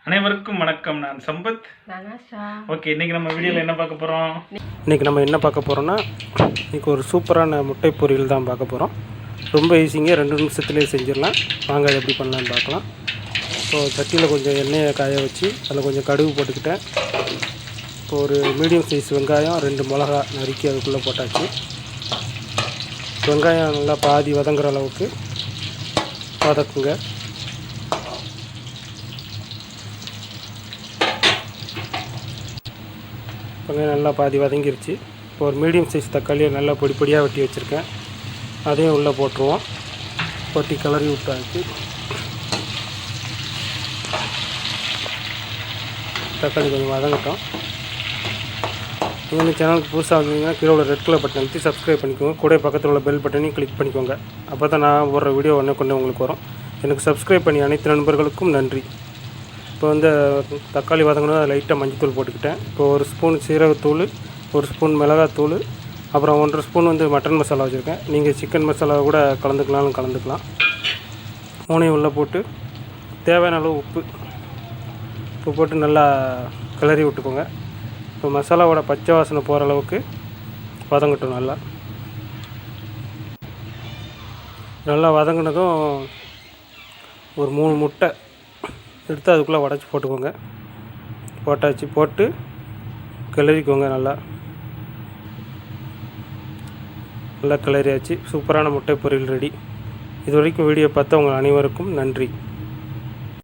அனைவருக்கும் வணக்கம். நான் சம்பத். ஓகே, இன்றைக்கி நம்ம வீடியோவில் என்ன பார்க்க போகிறோம்? இன்றைக்கி நம்ம என்ன பார்க்க போகிறோன்னா, இன்றைக்கி ஒரு சூப்பரான முட்டை பொரியல் தான் பார்க்க போகிறோம். ரொம்ப ஈஸிங்க, 2 நிமிஷத்துலேயே செஞ்சிடலாம். வாங்க அது எப்படி பண்ணலான்னு பார்க்கலாம். இப்போ சட்டியில் கொஞ்சம் எண்ணெயை காய வச்சு அதில் கொஞ்சம் கடுகு போட்டுக்கிட்டேன். இப்போ ஒரு மீடியம் சைஸ் வெங்காயம் 2 மிளகா நறுக்கி அதுக்குள்ளே போட்டாச்சு. வெங்காயம் நல்லா பாதி வதங்குற அளவுக்கு வதக்குங்க. வெங்காயம் நல்லா பாதி வதங்கிருச்சு. இப்போ ஒரு மீடியம் சைஸ் தக்காளியை நல்லா பொடி பொடியாக வெட்டி வச்சுருக்கேன். அதையும் உள்ளே போட்டுருவோம். போட்டி கிளறி விட்டாச்சு. தக்காளி கொஞ்சம் வதங்கட்டும். நீங்கள் சேனலுக்கு புதுசாக வந்தீங்கன்னா கீழே உள்ள ரெட் கலர் பட்டன் அழுத்தி சப்ஸ்கிரைப் பண்ணிக்கோங்க. கூட பக்கத்தில் உள்ள பெல் பட்டனையும் கிளிக் பண்ணிக்கோங்க. அப்போ தான் நான் போடுற வீடியோ உடனே கொண்டு உங்களுக்கு வரும். எனக்கு சப்ஸ்கிரைப் பண்ணி அனைத்து நண்பர்களுக்கும் நன்றி. இப்போ வந்து தக்காளி வதங்கணும். அதை லைட்டாக மஞ்சத்தூள் போட்டுக்கிட்டேன். இப்போ 1 ஸ்பூன் சீரகத்தூள், 1 ஸ்பூன் மிளகாத்தூள், அப்புறம் 1.5 ஸ்பூன் வந்து மட்டன் மசாலா வச்சுருக்கேன். நீங்கள் சிக்கன் மசாலா கூட கலந்துக்கலாம்னு கலந்துக்கலாம். 3 உள்ளே போட்டு தேவையான அளவு உப்பு போட்டு நல்லா கிளறி விட்டுக்கோங்க. இப்போ மசாலாவோட பச்சை வாசனை போகிற அளவுக்கு வதங்கட்டும். நல்லா வதங்கினதும் ஒரு 3 முட்டை எடுத்து அதுக்குள்ளே உடச்சி போட்டுக்கோங்க. போட்டாச்சு. போட்டு கிளறிக்கோங்க. நல்லா கிளறியாச்சு. சூப்பரான முட்டை பொரியல் ரெடி. இது வரைக்கும் வீடியோ பார்த்த உங்கள் அனைவருக்கும் நன்றி.